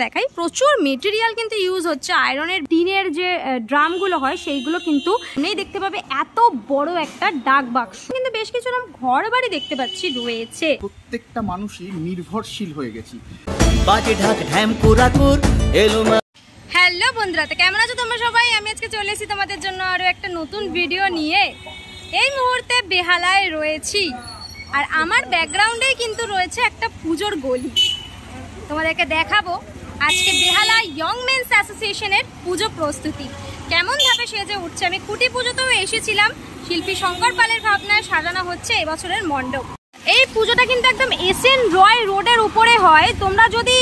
দেখাই প্রচুর মেটেরিয়াল কিন্তু ইউজ হচ্ছে আয়রনের টিনের যে ড্রামগুলো হয় সেইগুলো কিন্তু নেই দেখতে পাবে এত বড় একটা ডাক বাক্স কিন্তু বেশ কিছু ঘর বাড়ি দেখতে পাচ্ছি রয়েছে। প্রত্যেকটা মানুষই নির্ভরশীল হয়ে গেছি। হ্যালো বন্ধুরা, তো কেমন আছো তোমরা সবাই? আমি আজকে চলে এসেছি তোমাদের জন্য আরো একটা নতুন ভিডিও নিয়ে। এই মুহূর্তে বেহালায় রয়েছি আর আমার ব্যাকগ্রাউন্ডে কিন্তু রয়েছে একটা পুজোর গলি। তোমাদেরকে দেখাবো আজকে বেহালা ইয়ং মেন্স অ্যাসোসিয়েশনের পুজো প্রস্তুতি কেমন ভাবে সেজে উঠছে। আমি খুঁটি পুজোতেও এসেছিলাম, শিল্পী শঙ্কর পালের ভাবনায় সাজানো হচ্ছে এবছরের মণ্ডপ। এই পুজোটা কিন্তু একদম এসএন রয় রোডের উপরে হয়। তোমরা যদি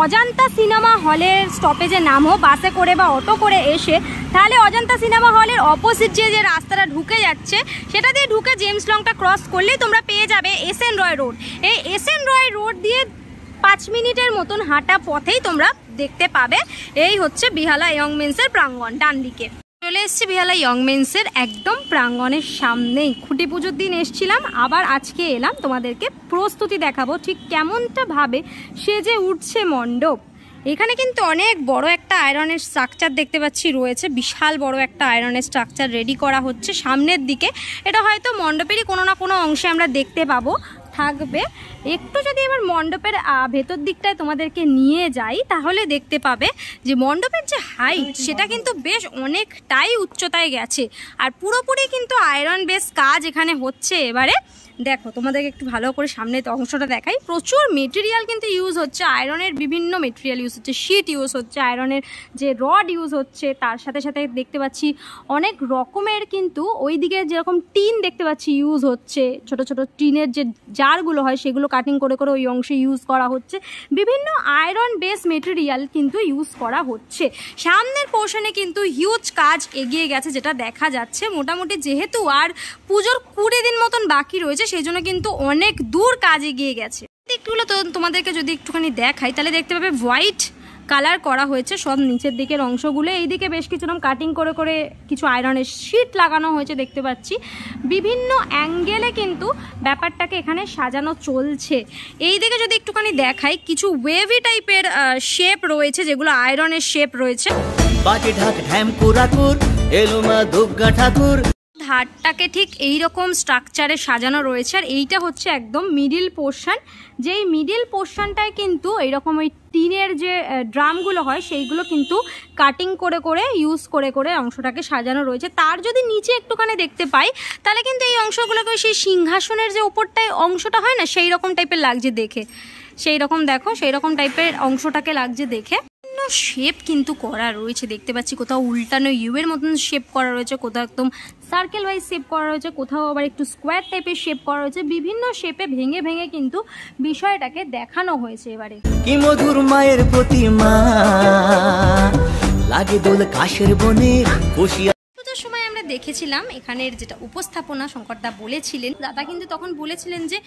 অজন্তা সিনেমা হলের স্টপেজে নামো বাসে করে বা অটো করে এসে, তাহলে অজন্তা সিনেমা হলের অপোজিট যে রাস্তাটা ঢুকে যাচ্ছে সেটা দিয়ে ঢুকে জেমস লংটা ক্রস করলেই তোমরা পেয়ে যাবে এসএন রয় রোড। এই এসএন রয় রোড দিয়ে 5 মিনিটের মতন হাঁটা পথেই তোমরা দেখতে পাবে এই হচ্ছে বেহালা ইয়ং মেন্সের প্রাঙ্গণ। ডান দিকে চলে এসেছি বেহালা ইয়ং মেন্সের একদম প্রাঙ্গণের সামনেই। খুঁটি পুজোর দিন এসছিলাম, আবার আজকে এলাম তোমাদেরকে প্রস্তুতি দেখাবো ঠিক কেমনটা ভাবে সেজে উঠছে মণ্ডপ। এখানে কিন্তু অনেক বড় একটা আয়রনের স্ট্রাকচার দেখতে পাচ্ছি রয়েছে, বিশাল বড় একটা আয়রনের স্ট্রাকচার রেডি করা হচ্ছে সামনের দিকে। এটা হয়তো মণ্ডপেরই কোনো না কোনো অংশে আমরা দেখতে পাবো থাকবে। একটু যদি এবার মণ্ডপের ভেতর দিকটায় তোমাদেরকে নিয়ে যাই তাহলে দেখতে পাবে যে মণ্ডপের যে হাইট সেটা কিন্তু বেশ অনেকটাই উচ্চতায় গেছে আর পুরোপুরি কিন্তু আয়রন বেস কাজ এখানে হচ্ছে। এবারে দেখো তোমাদেরকে একটু ভালো করে সামনে অংশটা দেখাই। প্রচুর মেটেরিয়াল কিন্তু ইউজ হচ্ছে, আয়রনের বিভিন্ন মেটেরিয়াল ইউজ হচ্ছে, শীট ইউজ হচ্ছে, আয়রনের যে রড ইউজ হচ্ছে, তার সাথে সাথে দেখতে পাচ্ছি অনেক রকমের কিন্তু ওইদিকে যেরকম টিন দেখতে পাচ্ছি ইউজ হচ্ছে, ছোট ছোট টিনের যে জারগুলো হয় সেগুলো কাটিং করে করে ওই অংশে ইউজ করা হচ্ছে। বিভিন্ন আয়রন বেস মেটেরিয়াল কিন্তু ইউজ করা হচ্ছে। সামনের পোর্শনে কিন্তু হিউজ কাজ এগিয়ে গেছে যেটা দেখা যাচ্ছে। মোটামুটি যেহেতু আর পুজোর 20 দিন মতন বাকি রয়েছে সেই জন্য কিন্তু অনেক দূর কাজ এগিয়ে গেছে। দিকগুলো তো তোমাদেরকে যদি একটুখানি দেখাই তাহলে দেখতে পাবে হোয়াইট কালার করা হয়েছে সব নিচের দিকের অংশগুলো। এইদিকে বেশ কিছু কাটিং করে করে কিছু আয়রনের শীট লাগানো হয়েছে দেখতে পাচ্ছি। বিভিন্ন অ্যাঙ্গেলে কিন্তু ব্যাপারটাকে এখানে সাজানো চলছে। এই দিকে যদি একটুখানি দেখাই কিছু ওয়েভি টাইপের শেপ রয়েছে যেগুলো আয়রনের শেপ রয়েছে। ধারটাকে ঠিক এইরকম স্ট্রাকচারে সাজানো রয়েছে আর এইটা হচ্ছে একদম মিডিল পোর্শন। যেই মিডিল পোর্শনটায় কিন্তু এইরকম ওই টিনের যে ড্রামগুলো হয় সেইগুলো কিন্তু কাটিং করে করে ইউজ করে করে অংশটাকে সাজানো রয়েছে। তার যদি নিচে একটুখানি দেখতে পাই তাহলে কিন্তু এই অংশগুলোকে সেই সিংহাসনের যে উপরটায় অংশটা হয় না সেই রকম টাইপের লাগছে দেখে, সেই রকম দেখো সেই রকম টাইপের অংশটাকে লাগছে দেখে। শেপ কিন্তু করা রয়েছে দেখতে পাচ্ছি, কোথাও উল্টানো ইউ এর মতন শেপ করা রয়েছে, কোথাও একদম সার্কেল ওয়াইজ শেপ করা রয়েছে, কোথাও আবার একটু স্কোয়ার টাইপের শেপ করা রয়েছে। বিভিন্ন শেপে ভেঙে ভেঙে কিন্তু বিষয়টাকে দেখানো হয়েছে। এবারে কি মধুর মায়ের প্রতিমা লাগে দোল কাশের বনে বসিয়া সময় আমরা দেখেছিলাম এখানের যেটা উপস্থাপনা শঙ্করদা বলেছিলেন, দাদা কিন্তু তখন বলেছিলেন যে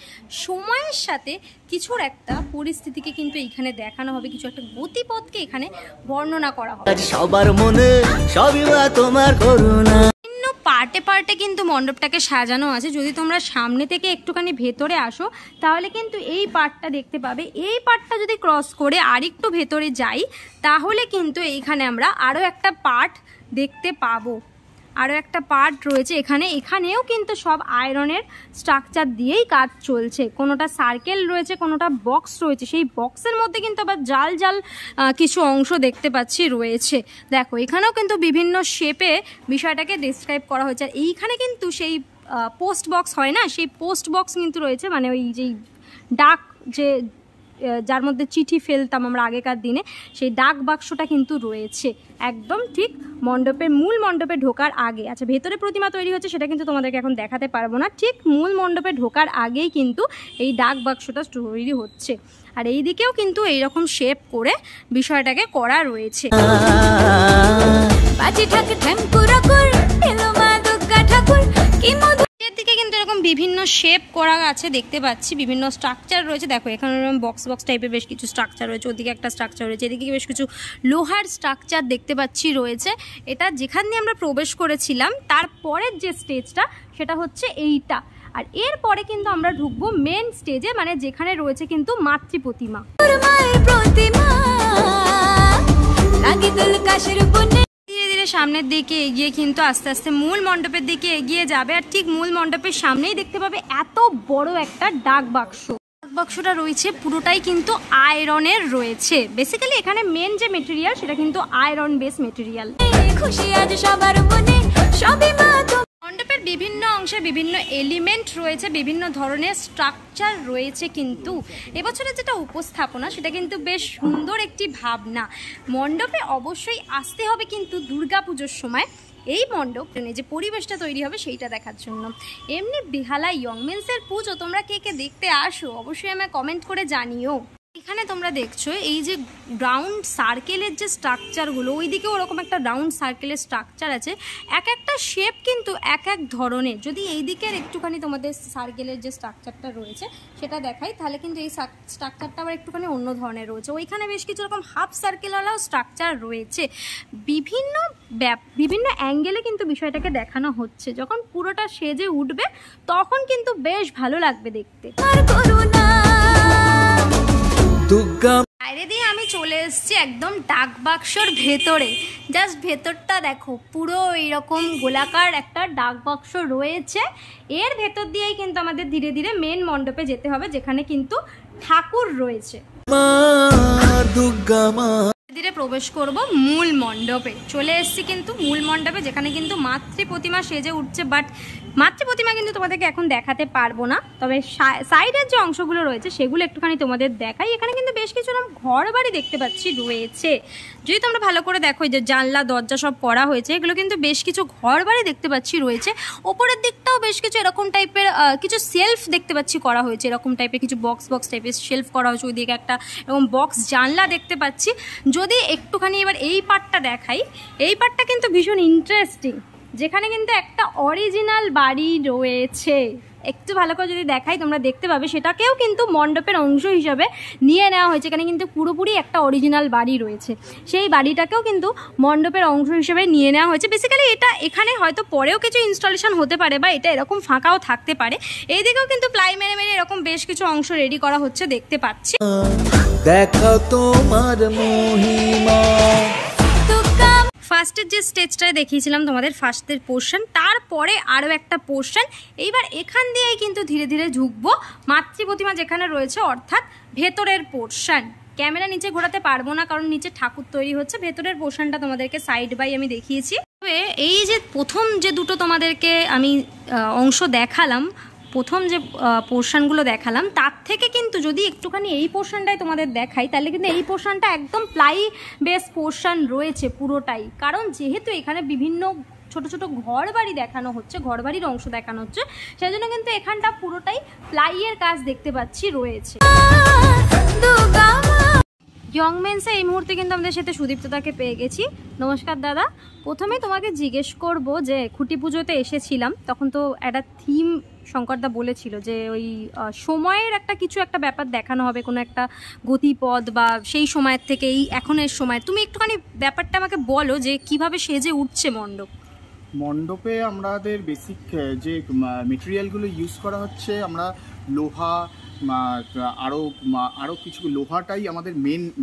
সময়ের সাথে কিছুর একটা পরিস্থিতিকে কিন্তু এখানে দেখানো হবে, কিছু একটা গতিপথকে এখানে বর্ণনা করা হবে। সবার মনে সবই তোমার করুণা। বিভিন্ন পার্টে পার্টে কিন্তু মণ্ডপটাকে সাজানো আছে। যদি তোমরা সামনে থেকে একটুখানি ভেতরে আসো তাহলে কিন্তু এই পার্টটা দেখতে পাবে। এই পার্টটা যদি ক্রস করে আরেকটু ভেতরে যাই তাহলে কিন্তু এইখানে আমরা আরও একটা পার্ট দেখতে পাবো। আরও একটা পার্ট রয়েছে এখানে, এখানেও কিন্তু সব আয়রনের স্ট্রাকচার দিয়েই কাজ চলছে। কোনোটা সার্কেল রয়েছে, কোনোটা বক্স রয়েছে, সেই বক্সের মধ্যে কিন্তু আবার জাল জাল কিছু অংশ দেখতে পাচ্ছি রয়েছে। দেখো এখানেও কিন্তু বিভিন্ন শেপে বিষয়টাকে ডিসক্রাইব করা হয়েছে। আর এইখানে কিন্তু সেই পোস্ট বক্স হয় না, সেই পোস্ট বক্স কিন্তু রয়েছে, মানে ওই যেই ডাক যে যার মধ্যে চিঠি ফেলতাম আমরা আগেকার দিনে, সেই ডাক বাক্সটা কিন্তু রয়েছে একদম ঠিক মূল মণ্ডপে ঢোকার আগে। আচ্ছা ভেতরে প্রতিমা তৈরি হচ্ছে সেটা কিন্তু তোমাদেরকে এখন দেখাতে পারবো না, ঠিক মূল মণ্ডপে ঢোকার আগেই কিন্তু এই ডাক বাক্সটা তৈরি হচ্ছে। আর এই দিকেও কিন্তু এইরকম শেপ করে বিষয়টাকে করা রয়েছে। দিকে কিন্তু এরকম বিভিন্ন শেপ করা আছে দেখতে পাচ্ছি, বিভিন্ন স্ট্রাকচার রয়েছে। দেখো এখানে বক্স বক্স টাইপের বেশ কিছু স্ট্রাকচার রয়েছে, ওদিকে একটা স্ট্রাকচার রয়েছে, এদিকে বেশ কিছু লোহার স্ট্রাকচার দেখতে পাচ্ছি রয়েছে। এটা যেখান দিয়ে আমরা প্রবেশ করেছিলাম তারপরের যে স্টেজটা সেটা হচ্ছে এইটা। আর এরপরে কিন্তু আমরা ঢুকবো মেন স্টেজে, মানে যেখানে রয়েছে কিন্তু মাতৃ প্রতিমা। ধীরে ধীরে সামনের দিকে এগিয়ে কিন্তু আস্তে আস্তে মূল মণ্ডপের দিকে এগিয়ে যাবে। আর ঠিক মূল মণ্ডপের সামনেই দেখতে পাবে এত বড় একটা ডাক বাক্স। বাক্সটা রয়েছে পুরোটাই কিন্তু আয়রনের রয়েছে। বেসিক্যালি এখানে মেন যে মেটেরিয়াল সেটা কিন্তু আয়রন বেস মেটেরিয়াল। মণ্ডপের বিভিন্ন অংশে বিভিন্ন এলিমেন্ট রয়েছে, বিভিন্ন ধরনের স্ট্রাকচার রয়েছে, কিন্তু এবছরের যেটা উপস্থাপনা সেটা কিন্তু বেশ সুন্দর একটি ভাবনা। মণ্ডপে অবশ্যই আসতে হবে কিন্তু দুর্গাপুজোর সময় এই মণ্ডপ যে পরিবেশটা তৈরি হবে সেইটা দেখার জন্য। এমনি বেহালা ইয়ংমেন্সের পুজো তোমরা কে কে দেখতে আসো অবশ্যই আমায় কমেন্ট করে জানিও। এখানে তোমরা দেখছো এই যে রাউন্ড সার্কেলের যে স্ট্রাকচারগুলো, ওইদিকে ওরকম একটা রাউন্ড সার্কেলের স্ট্রাকচার আছে, এক একটা শেপ কিন্তু এক এক ধরনের। যদি এই দিকের একটুখানি তোমাদের সার্কেলের যে স্ট্রাকচারটা রয়েছে সেটা দেখাই, তাহলে কিন্তু এই স্ট্রাকচারটা আবার একটুখানি অন্য ধরনের রয়েছে। ওইখানে বেশ কিছু রকম হাফ সার্কেলওয়ালাও স্ট্রাকচার রয়েছে। বিভিন্ন অ্যাঙ্গেলে কিন্তু বিষয়টাকে দেখানো হচ্ছে। যখন পুরোটা সেজে উঠবে তখন কিন্তু বেশ ভালো লাগবে দেখতে। বাইরে দিয়ে আমি চলে এসেছি একদম ডাক বাক্সর ভেতরে। জাস্ট ভেতরটা দেখো, পুরো এইরকম গোলাকার একটা ডাক বাক্স রয়েছে। এর ভেতর দিয়েই কিন্তু আমাদের ধীরে ধীরে মেন মণ্ডপে যেতে হবে, যেখানে কিন্তু ঠাকুর রয়েছে। ধীরে প্রবেশ করব মূল মণ্ডপে। চলে এসেছি কিন্তু মূল মণ্ডপে, যেখানে কিন্তু মাতৃ প্রতিমা সেজে উঠছে। বাট মাতৃ প্রতিমা কিন্তু তোমাদেরকে এখন দেখাতে পারবো না, তবে সাইডের যে অংশগুলো রয়েছে সেগুলো একটুখানি তোমাদের দেখাই। এখানে কিন্তু বেশ কিছু ঘর বাড়ি দেখতে পাচ্ছি রয়েছে। যদি তোমরা ভালো করে দেখো, যে জানলা দরজা সব করা হয়েছে, এগুলো কিন্তু বেশ কিছু ঘর বাড়ি দেখতে পাচ্ছি রয়েছে। ওপরের দিকটাও বেশ কিছু এরকম টাইপের কিছু সেলফ দেখতে পাচ্ছি করা হয়েছে, এরকম টাইপের কিছু বক্স টাইপের শেলফ করা হয়েছে। ওইদিকে একটা এরকম বক্স জানলা দেখতে পাচ্ছি। যদি একটুখানি এবার এই পার্টটা দেখাই, এই পার্টটা কিন্তু ভীষণ ইন্টারেস্টিং, যেখানে কিন্তু একটা অরিজিনাল বাড়ি রয়েছে। একটু ভালো করে যদি দেখাই তোমরা দেখতে পাবে, সেটাকেও কিন্তু মণ্ডপের অংশ হিসাবে নিয়ে নেওয়া হয়েছে। এখানে কিন্তু পুরোপুরি একটা অরিজিনাল বাড়ি রয়েছে, সেই বাড়িটাকেও কিন্তু মণ্ডপের অংশ হিসেবে নিয়ে নেওয়া হয়েছে। বেসিক্যালি এটা এখানে হয়তো পরেও কিছু ইনস্টলেশন হতে পারে, বা এটা এরকম ফাঁকাও থাকতে পারে। এইদিকেও কিন্তু প্লাই মেরে মেরে এরকম বেশ কিছু অংশ রেডি করা হচ্ছে দেখতে পাচ্ছি। দেখা তোমার মহিমা। ফার্স্টের যে স্টেজটায় দেখিয়েছিলাম তোমাদের, ফার্স্টের পোর্শন, তারপরে আরও একটা পোর্শন। এইবার এখান দিয়েই কিন্তু ধীরে ধীরে ঝুঁকবো মাতৃ প্রতিমা যেখানে রয়েছে, অর্থাৎ ভেতরের পোর্শন। ক্যামেরা নিচে ঘোরাতে পারবো না, কারণ নিচে ঠাকুর তৈরি হচ্ছে। ভেতরের পোর্শনটা তোমাদেরকে সাইড বাই আমি দেখিয়েছি। তবে এই যে প্রথম যে দুটো তোমাদেরকে আমি অংশ দেখালাম, প্রথম যে পোর্শনগুলো দেখালাম, তার থেকে কিন্তু যদি একটুখানি এই পোর্শনটাই তোমাদের দেখাই, তাহলে কিন্তু এই পোর্শনটা একদম প্লাই বেস পোর্শন রয়েছে পুরোটাই। কারণ যেহেতু এখানে বিভিন্ন ছোট ছোট ঘর বাড়ি দেখানো হচ্ছে, ঘর বাড়ির অংশ দেখানো হচ্ছে, সেই জন্য কিন্তু এখানটা পুরোটাই প্লাইয়ের কাজ দেখতে পাচ্ছি রয়েছে। ইয়ংমেন্সে এই মুহূর্তে কিন্তু আমাদের সাথে সুদীপ্তদাকে পেয়ে গেছি। নমস্কার দাদা। প্রথমে তোমাকে জিজ্ঞেস করব যে খুঁটি পুজোতে এসেছিলাম, তখন তো একটা থিম শঙ্করদা বলেছিল যে ওই সময়ের একটা ব্যাপার দেখানো হবে, কোনো একটা গতিপথ বা সেই সময়ের থেকে এই এখনের সময়। তুমি একটুখানি ব্যাপারটা আমাকে বলো যে কিভাবে সেজে উঠছে মণ্ডপ। মণ্ডপে আমাদের বেসিক যে মেটেরিয়ালগুলো ইউজ করা হচ্ছে, আমরা লোহা, আরও কিছু লোহাটাই আমাদের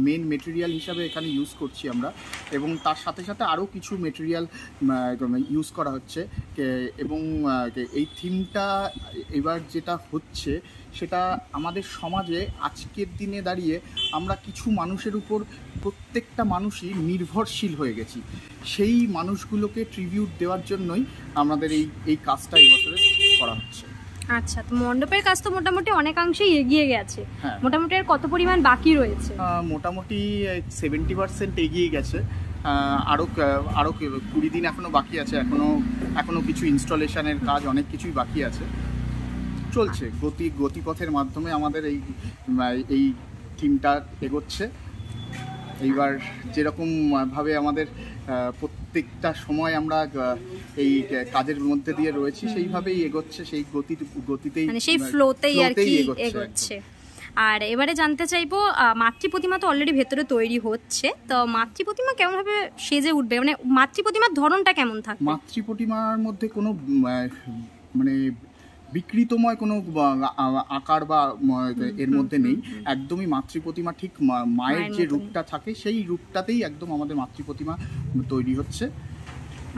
মেন মেটেরিয়াল হিসাবে এখানে ইউজ করছি আমরা, এবং তার সাথে সাথে আরও কিছু মেটেরিয়াল ইউজ করা হচ্ছে। এবং এই থিমটা এবার যেটা হচ্ছে সেটা আমাদের সমাজে আজকের দিনে দাঁড়িয়ে আমরা কিছু মানুষের উপর, প্রত্যেকটা মানুষই নির্ভরশীল হয়ে গেছি। সেই মানুষগুলোকে ট্রিবিউট দেওয়ার জন্যই আমাদের এই কাজটা এই বছরে করা হচ্ছে। আচ্ছা, তো মণ্ডপের কাজ তো মোটামুটি অনেকাংশেই এগিয়ে গেছে। মোটামুটি আর কত পরিমাণ বাকি রয়েছে? মোটামুটি 70% এগিয়ে গেছে। আরও 20 দিন এখনও বাকি আছে। এখনও কিছু ইনস্টলেশনের কাজ, অনেক কিছুই বাকি আছে, চলছে। গতিপথের মাধ্যমে আমাদের এই টিমটা এগোচ্ছে। এইবার যেরকমভাবে আমাদের প্রত্যেকটা সময় আমরা এই কাজের মধ্যে দিয়ে রয়েছি, সেইভাবেই এগোচ্ছে, সেই গতিতেই, মানে সেই ফ্লোতেই আর কি এগোচ্ছে। আর এবারে জানতে চাইবো, মাতৃ প্রতিমা তো অলরেডি ভেতরে তৈরি হচ্ছে, তো মাতৃ প্রতিমা কেমনভাবে সেজে উঠবে, মানে মাতৃ প্রতিমার ধরনটা কেমন থাকবে? মাতৃ প্রতিমার মধ্যে কোনো মানে বিকৃতময় কোনো আকার বা এর মধ্যে নেই, একদমই মাতৃ প্রতিমা ঠিক মায়ের যে রূপটা থাকে সেই রূপটাতেই একদম আমাদের মাতৃ প্রতিমা তৈরি হচ্ছে।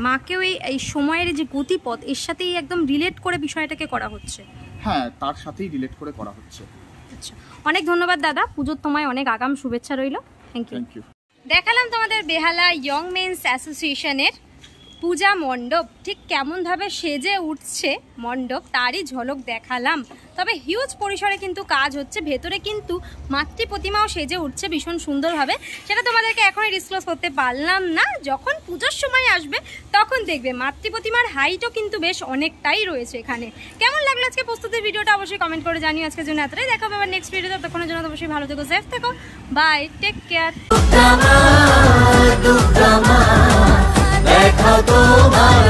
মাকেও এই সময়ের যে গতিপথ এর সাথেই একদম রিলেট করে বিষয়টাকে করা হচ্ছে। হ্যাঁ, তার সাথেই রিলেট করে করা হচ্ছে। আচ্ছা, অনেক ধন্যবাদ দাদা, পুজোর তোমায় অনেক আগাম শুভেচ্ছা রইল। Thank you. দেখালাম তোমাদের বেহালা ইয়ং মেন্স অ্যাসোসিয়েশনের পূজা মণ্ডপ ঠিক কেমনভাবে সেজে উঠছে মণ্ডপ তারই ঝলক দেখালাম। তবে হিউজ পরিসরে কিন্তু কাজ হচ্ছে, ভেতরে কিন্তু মাতৃ প্রতিমাও সেজে উঠছে ভীষণ সুন্দরভাবে। সেটা তোমাদেরকে এখনই ডিসক্লোজ করতে পারলাম না, যখন পুজোর সময় আসবে তখন দেখবে মাতৃ প্রতিমার হাইটও কিন্তু বেশ অনেকটাই রয়েছে এখানে। কেমন লাগলো আজকে প্রস্তুতির ভিডিওটা অবশ্যই কমেন্ট করে জানিও। আজকের জন্য এতটাই, দেখা হবে আবার নেক্সট ভিডিওতে, ততক্ষণের জন্য অবশ্যই ভালো থেকো, সেফ থেকো, বাই, টেক কেয়ার। দেখা তোমার